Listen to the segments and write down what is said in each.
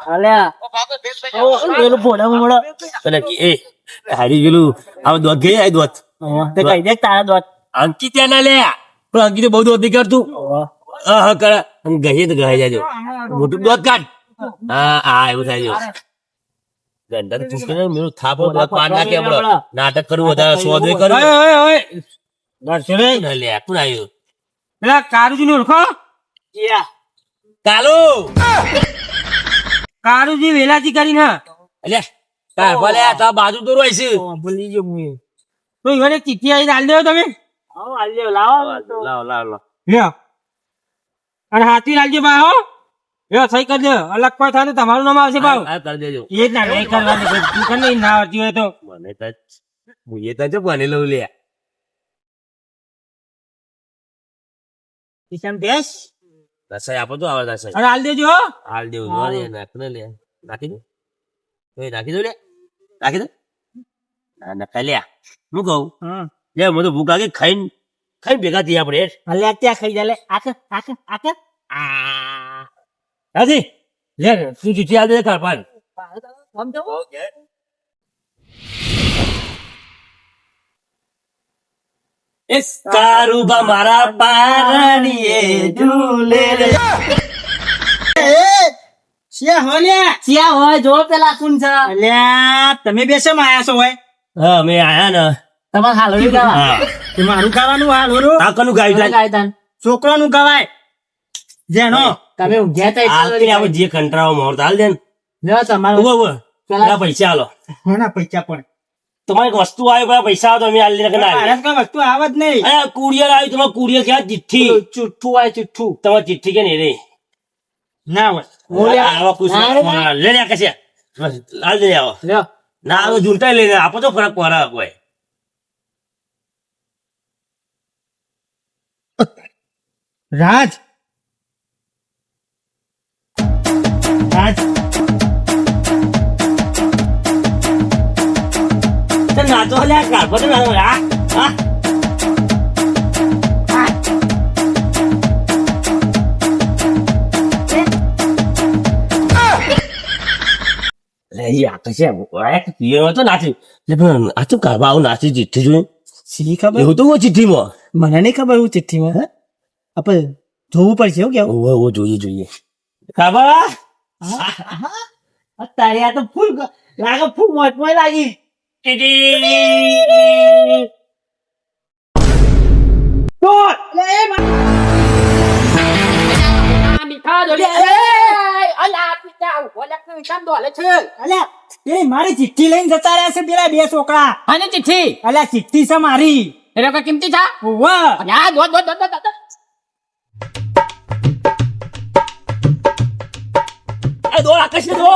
અલ્યા પેલું ભોળા મોળા એટલે એ હારી ગયેલું આ દોત ગઈ આ દોત તે કઈ દે તારા દોત અંકિત ત્યાં ના લે પણ અંકિત બહુ દોત નહીં કરતું હા કરે ગઈ તો ગઈ જાજો મોટું દોત કાઢ હા એવું થાય છે ગંડા તો ચૂકે ને મેરું થાપો દોત પાડ નાખે આપણો નાટક કરવું વધારે સોદે કરવું દર્શને ન લે કોણ આવ્યું પેલા કારુજી ને ઓળખો કાલુ કારુજી વેલાજી કરીને એટલે તાર ભલે તો બાજુ તો રોય છે ભૂલી ગયો હું તો ઈવન એક ચિઠ્ઠી આવી હાલ દેવો તમે આવો આલ્યો લાવો લાવ લાવ લાવ લ્યો અને હાથી લાલજો બા હો લ્યો સહી કરી દો અલગ કોઈ થાય તો તમારું નામ આવશે બાવ આ કરી દેજો એ જ ના નહીં કરવાનું છે તું કર નહીં ના આવતી હોય તો મને તો હું એ તો બને લઉં લે કિશન દેશ રસાઈ આપો તો આવડતા રસાઈ અને હાલ દેજો હો હાલ દેવું જોવા દે નાખ ને લે નાખી દો એ નાખી દો લે નાખી દો ના ના લ્યા હું કહું લે મને તો ભૂખ લાગી ખાઈને ખાઈને ભેગા થયા આપણે અલ્યા ત્યાં ખાઈ જાય લે આકે હાજી લે તું ચીઠી આલ દે કાલ પાન આમ તો એસ કારુબા મારા પારણીએ ઝૂલે રે શિયા હો લ્યા સિયા હોય જો પેલા કોણ છે અલ્યા તમે બેસમ આયા છો હોય હા મેં આયા ને તમારે હાલવી ગાવા હા તે મારું ગાવાનું હાલ હોરું કાકાનું ગાયું થાય ગાયતાન છોકરાનું ગવાય જેનો તમે ઊંઘ્યા તા આલતી આપણે જે કંટાળો મોર હાલ દે ને લ્યો તમારું ઉભો ઉભો પેલા પૈસા આલો હોના પૈસા પણ તમારે એક વસ્તુ આવી પેલા પૈસા આવો તો અમે આલી નાખે ના મારા કઈ વસ્તુ આવ જ નહીં અરે કુરિયર આવી તમારે કુરિયર ક્યાં ચિઠ્ઠી ચુઠ્ઠું હોય ચુઠ્ઠું તમારે ચિઠ્ઠી કે નહીં રે ના હોય આવા ખુશ લે લે કશે હાલ દે આવો લ્યો ના આવો ઝૂંટાઈ લઈને આપો તો ફરક પડે કોઈ રાજ રાજ તો નાચો લે કાલ બધું નાચો હા હા લે યા કશે ઓય પિયર તો નાચી લે પણ આ તો કાબા આવું નાચી ચિઠ્ઠી જોઈ સી ખબર એવું તો હું ચિઠ્ઠીમાં મને નહીં ખબર હું ચિઠ્ઠીમાં આપણે જોવું પડશે એવું કેવું ઓ જોઈએ જોઈએ કાબા તારી આ તો ફૂલ લાગે ફૂલ મોજ લાગી મારી ચિઠ્ઠી લઈને જતા રહ્યા છે પેલા બે છોકરા અને ચિઠ્ઠી અલ્યા ચિઠ્ઠી છે મારી એ લોકો કિંમતી છે વાહ આ દોત દોત દોત દોત એ દોડ આકાશ ને દોડ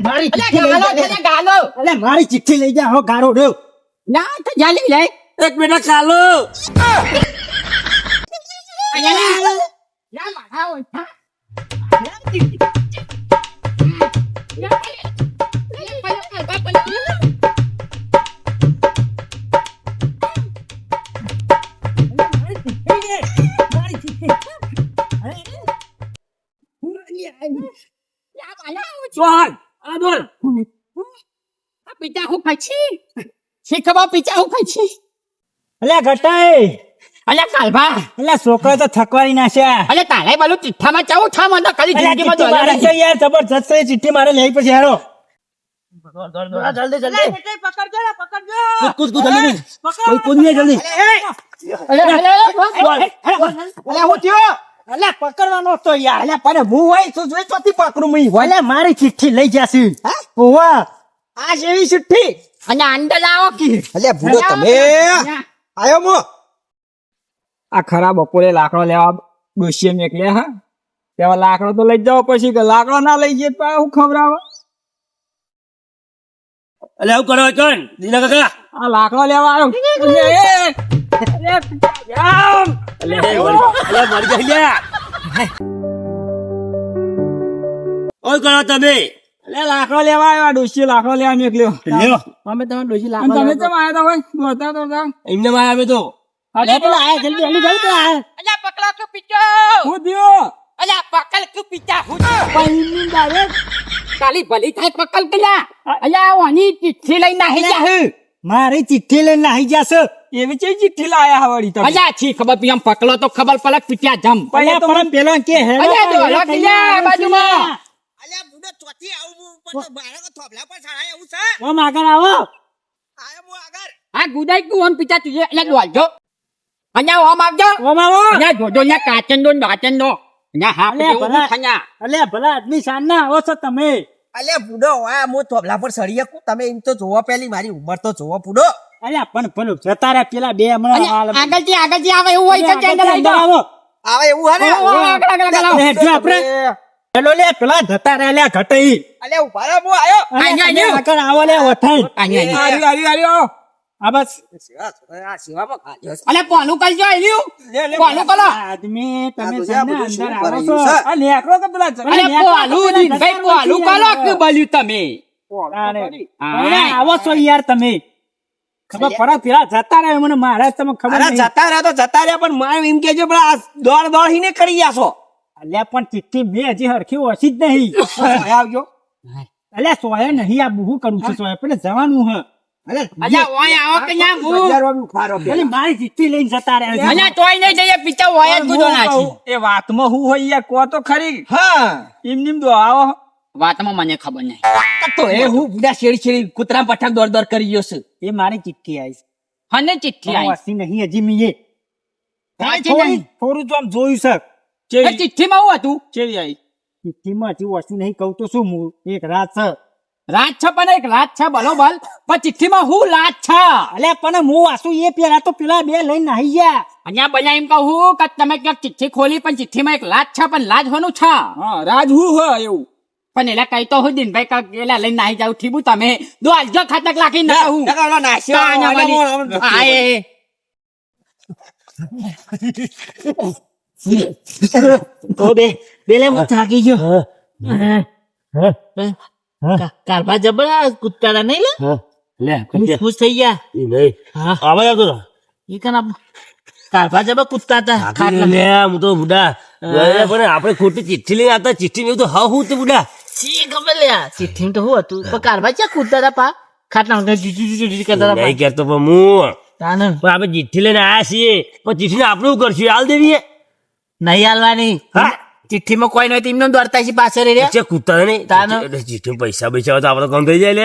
મારી ચિઠ્ઠી લઈ જા અલ્યા મારી ચિઠ્ઠી લઈ જા હો ગારો ડેવ એક મિનિટ ચાલો ચોર આ બોલ પિતા હું ખાઈ શી ખબર પિતા હું ખાઈ અલ્યા ઘટાય અલ્યા કાલભા અલ્યા છોકરા તો થકવારી નાખ્યા અલ્યા તારે બાલું ચિઠ્ઠામાં ચાવું થા મને ખાલી અલ્યા જિંદગીમાં ચિઠ્ઠી મારી છે યાર જબરજસ્ત છે ચિઠ્ઠી મારે લઈ પછી હેરો જલ્દી જલ્દી પકડજો કૂદ કૂદ જલ્દી કૂદ ને જલ્દી અલ્યા હું થયો અલ્યા પકડવાનો તો યાર અલ્યા પણ હું હોય તો જોઈ ચોથી પકડું મી અલ્યા મારી ચિઠ્ઠી લઈ જાશે ઓવા આ જેવી ચિઠ્ઠી અને અંદર લાવો કી અલ્યા ભૂલો તમે આયો મો આ ખરા બપોરે લાકડો લેવા ડોશીએ મેકલ્યા હા તેવા લાકડો તો લઈ જાવ પછી કે લાકડો ના લઈ જઈએ તો હું ખવડાવે અલે આવું કરો કણ દીના કાકા આ લાકડો લેવા આવ્યો અલે મરી ગયા ઓય કરો તમે અલે લાકડો લેવા આવ્યો ડોશી લાકડો લેવા મેકલ્યો લ્યો અમે તમે ડોશી અને તમે કેમ આયા તા હોય દોડતા દોડતા એમને માં આવે તો લે પેલા આયા જલ્દી જલ્દી જલ્દી પેલા આયા અલ્યા પકલા તું પીચો હું થયો અલ્યા પકલ તું પીચા હું પૈની ડાયરેક્ટ કાલી ભલી થાય પકલ પેલા અલ્યા ઓની ચિઠ્ઠી લઈને નાહી જા મારી ચિઠ્ઠી લઈને નાહી જાશે એવી ચેવી ચિઠ્ઠી લાયા હવાડી તમે અલ્યા છી ખબર પી આમ પકલો તો ખબર પડે પીચા જમ અલ્યા તો મને પેલો કે હેડો અલ્યા જો હેડો લખીયા બાજુમાં અલ્યા બુડો ચોથી આવું હું પણ તો બાળકો થોભલા પર ચડાય એવું છે ઓમ આગળ આવો આયો હું આગળ આ ગુડાઈ તું ઓમ પીચા તુજે અલ્યા દોલજો અલ્યા ઓમ આવજો ઓમ આવો અલ્યા જોજો ને કાચંદો ને બાચંદો અલ્યા હા અલ્યા પેલું ભલા. ખન્યા અલ્યા ભલા આદમી શાન ના આવો છો તમે અલ્યા બુડો આ હું થોભલા પર ચડી શકું તમે એમ તો જોવો પેલી મારી ઉંમર તો જોવો બુડો અલ્યા પણ પેલું જતા રહ્યા પેલા બે હમણાં હાલ આગળથી આવે એવું હોય તો કેન્ડલ આવી અંદર આવો આવે એવું હે ને આગળ લે, જો આપણે પેલો લે પેલા જતા રહ્યા લે ઘટઈ અલ્યા ઉભા રહો હું આયો અહીંયા, તમે અહીંયા. આગળ આવો લે વઠાઈ આર્યો આર્યો આર્યો આ બસ આ સેવામાં ખાલી હશે. અલે પોલું કરજો આવ્યું લે લે પોલું કરો આદમી તમે આ તો છે ને બધું અંદર શું આવો કરાયું છો છે? આ નેકરો કે પેલા અલે પોલું દીનભાઈ પોલું કરો કે બલ્યું તમે અરે આવો છો યાર તમે ખબર પડે પેલા જતા રહ્યા મને મારા તમે ખબર અરે નહીં જતા રહ્યા તો જતા રહ્યા પણ મારે એમ કેજો પણ આ દોડ દોડ હીને કરી ગયા છો અલ્યા પણ ચિઠ્ઠી મેં હજી હરખી ઓછી જ નહીં આવજો અલ્યા સોયા નહીં આ બહુ કરું છું સોયા પેલે જવાનું હે અલ્યા ઓય આવો કે ન્યા હું અલી મારી ચિઠ્ઠી લઈને જતા રહ્યા અલ્યા તોય નહીં જઈએ પીચા હોય જ ગુદો નાખી એ વાતમાં હું હોય યાર કો તો ખરી હા એમ નીમ દો આવો વાતમાં મને ખબર નહીં તો એ હું બુડા શેરી શેરી કૂતરા પઠાક દોડ દોડ કરી ગયો છું એ મારી ચિઠ્ઠી આવી હને ચિઠ્ઠી આવી વાસી નહીં હજી મીએ વાંચી નહીં. થોડું તો આમ જોયું છે એ ચિઠ્ઠીમાં શું હતું ચેવી આવી ચિઠ્ઠીમાં હજી વાસી નહીં કહું તો શું હું એક રાત છે રાત છે પણ એક રાત છે બરોબર પણ ચિઠ્ઠીમાં હું લાત છે અલ્યા પણ હું વાસુ એ પેલા તો પેલા બે લઈને નાહી ગયા અહીંયા બધા એમ કહું કે તમે ક્યાંક ચિઠ્ઠી ખોલી પણ ચિઠ્ઠીમાં એક લાત છે પણ લાજ હોનું છે હા રાજ હું હ એવું પણ એલા કઈ તો હું દિનભાઈ કાંક એલા લઈને નાહી જાવ ઠીબુ તમે દો આલજો ખાતક લાખી ના હું નકર નાસ્યો કાંઈ ના વળી. હા, એ. તો બેલે હું થાકી ગયો કારભા જબર કુત્તાડા નહીં લે લે ખુશ થઈ ગયા ઈ નહીં હા આવા આવતો હતો. એ કના કારભા જબર કુત્તા હતા ખાટલા લે હું તો બુડા ગયા પણ આપણે ખોટી ચિઠ્ઠી લઈને આવતા ચિઠ્ઠી મેં તો હા હું તે બુડા શી ખબર લે ચિઠ્ઠી તો શું હતું પણ કારભા ક્યાં કૂદતા હતા પા ખાટલા કરતા હતા નહીં કહેતો પણ હું તાને પણ આપણે ચિઠ્ઠી લઈને આયા છીએ પણ ચિઠ્ઠી આપણે શું કરશું હાલ દેવીએ નહીં હાલવાની હા ચિઠ્ઠીમાં કોઈ નહીં એમને દોડતા છે પાછળ રે છે કૂતા નહીં તાનો. ચિઠ્ઠી પૈસા પૈસા હોય તો આપણે કામ થઈ જાય લે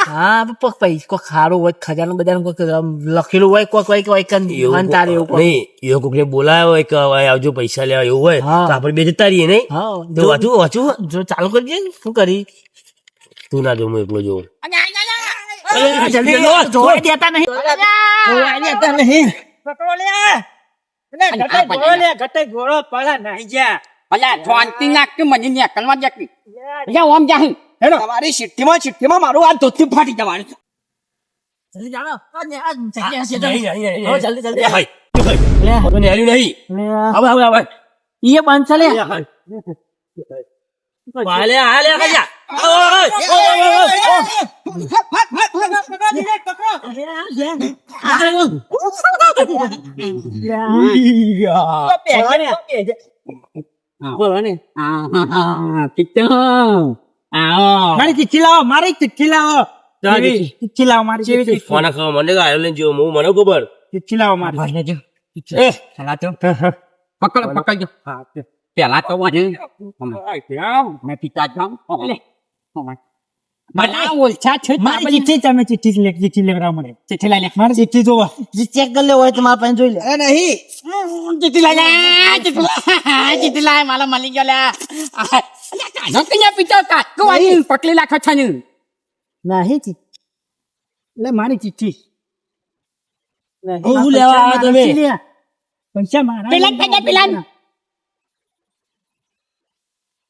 હા પૈસા કોઈ ખારું હોય ખજાનો બધા લખેલું હોય કોઈ એવું તારે એવું કોઈ. નહીં એવું કોકને બોલાયો હોય કે હવે આવજો પૈસા લેવા એવું હોય હા. તો આપણે બે જતા રહીએ નહીં હા તો વાંચું વાંચું જો ચાલુ કરજે ને, શું કરી તું ના જો હું એકલો જોઉં જલ્દી જોવા દેતા નહીં જોવા દેતા નહીં પકડો લે ઘટે ગોળો પડા નહીં જા અલ્યા શાંતિ નાખ કે મને નીકળવા દે કે. અલ્યા ઓમ જા હેડો તમારી ચિઠ્ઠીમાં મારું આ ધોતી ફાટી જવાનું છે. જલ્દી જાણો આ જગ્યા છે નહીં, નહીં, નહીં, નહીં. હવે જલ્દી જલ્દી એ ભાઈ, એ ભાઈ. તો નેહર્યું નહીં. હવે, હવે, હવે. એ બંધ છે લે પાલે, આ લે, ખાજા. ઓય, ઓય, ઓય, ઓય, ઓય. બોલો ને મારી ચિઠ્ઠી લાવો મારી ચિઠ્ઠી લાવો ચિઠ્ઠી લાવો મારી ચિઠ્ઠી કોના ખબર મને કે આયો લઈને જેવો હું મને ખબર ચિઠ્ઠી લાવો મારી એ પેલા તો પકડજો પેલા તો મને મેં પિતા જાઉં મને ઓછા છે મારી ચિઠ્ઠી તમે ચિઠ્ઠી લેવડાવો મને ચિઠ્ઠી લઈ લે મારી ચિઠ્ઠી જોવા ચેક કરી લેવો હોય તો મારા પાસે જોઈ લે એ નહીં ચિઠ્ઠી લઈ લે ચિઠ્ઠી લાય મારા મળી ગયો લે કાનો કયા પિતા કાટકો આવી પકડી લાખો છે ને નહીં લે મારી ચિઠ્ઠી હું લેવા આવ્યા તમે? પૈસા મારા પેલા પેલા પેલા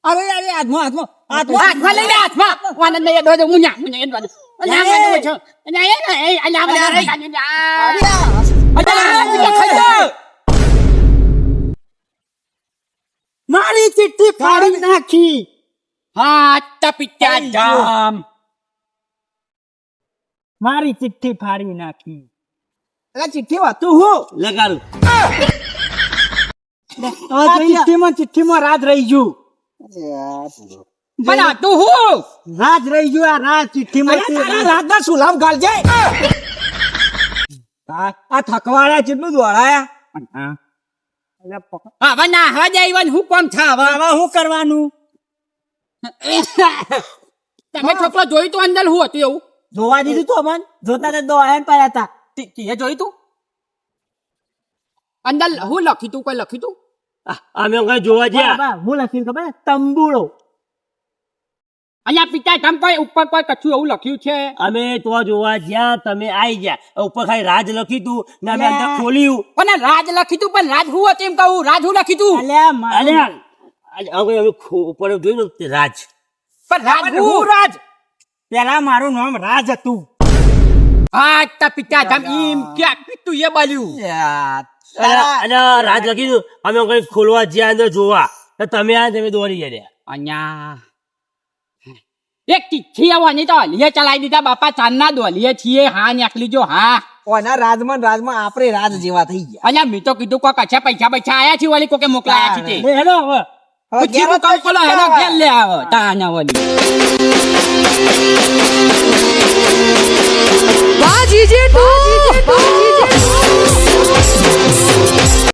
અરે અરે હાથમાં હાથમાં લઈ લે હાથમાં વાને નહીં દો મુન્યા મુન્યા દો અલ્યા મને છો મારી ચિઠ્ઠી ફાડી નાખી હા તપિતા જામ મારી ચિઠ્ઠી ફાડી નાખી એટલે ચિઠ્ઠી વાતું હું લગાડું આ ચિઠ્ઠીમાં રાજ રહી ગયું પણ આ તું હું રાજ રહી ગયું આ રાજ ચિઠ્ઠીમાં રાતના સુલામ ગાલજે આ થકવાડા કેટલું દોડાયા હવે ના હવે જઈવન હું કોમ છે હવે હવે શું કરવાનું તમે છોકરો જોયું તું અંદર હું હતું એવું જોવા દીધું તો અમન જોતા તો દોડ્યા ને પડ્યા હતા તીએ જોયું તું અંદર હું લખ્યું તું કોઈ લખ્યું તું અમે કઈ જોવા ગયા બરાબર, હું લખ્યું ખબર તંબુડો અહીંયા પિતા તમ કોઈ ઉપર કોઈ કશું એવું લખ્યું છે અમે તો જોવા ગયા તમે આઈ ગયા ઉપર ખાલી રાજ લખ્યું તું ને અમે અંદર ખોલ્યું પણ રાજ લખ્યું તું પણ રાજ હું હતું એમ કહું રાજ હું લખ્યું તું અલ્યા મારું અમે ઉપર જોયું ને તે રાજ પણ રાજ હું રાજ પેલા મારું નામ રાજ હતું હા તા પિતા તમ એમ ક્યાં પિતું એ બોલ્યું અને રાજ લખ્યું અમે કઈ ખોલવા ગયા અંદર જોવા તો તમે આ તમે દોડી ગયા અહીંયા એક ચિઠ્ઠી આવવાની તો લીએ ચલાવી દીધા બાપા ચાંદના દોલીએ છીએ હા નીકળી જો હા ઓના રાજમાં આપણે રાજ જેવા થઈ ગયા અહીંયા મેં તો કીધું કોઈ કચ્છા પૈસા આયા છે વાલી કોકે મોકલાયા છે તે લે હેડો હવે હવે પછી હું કહું કોલો હેનો ઘેર લે આવે તાના વાલી વાહ જીજે તું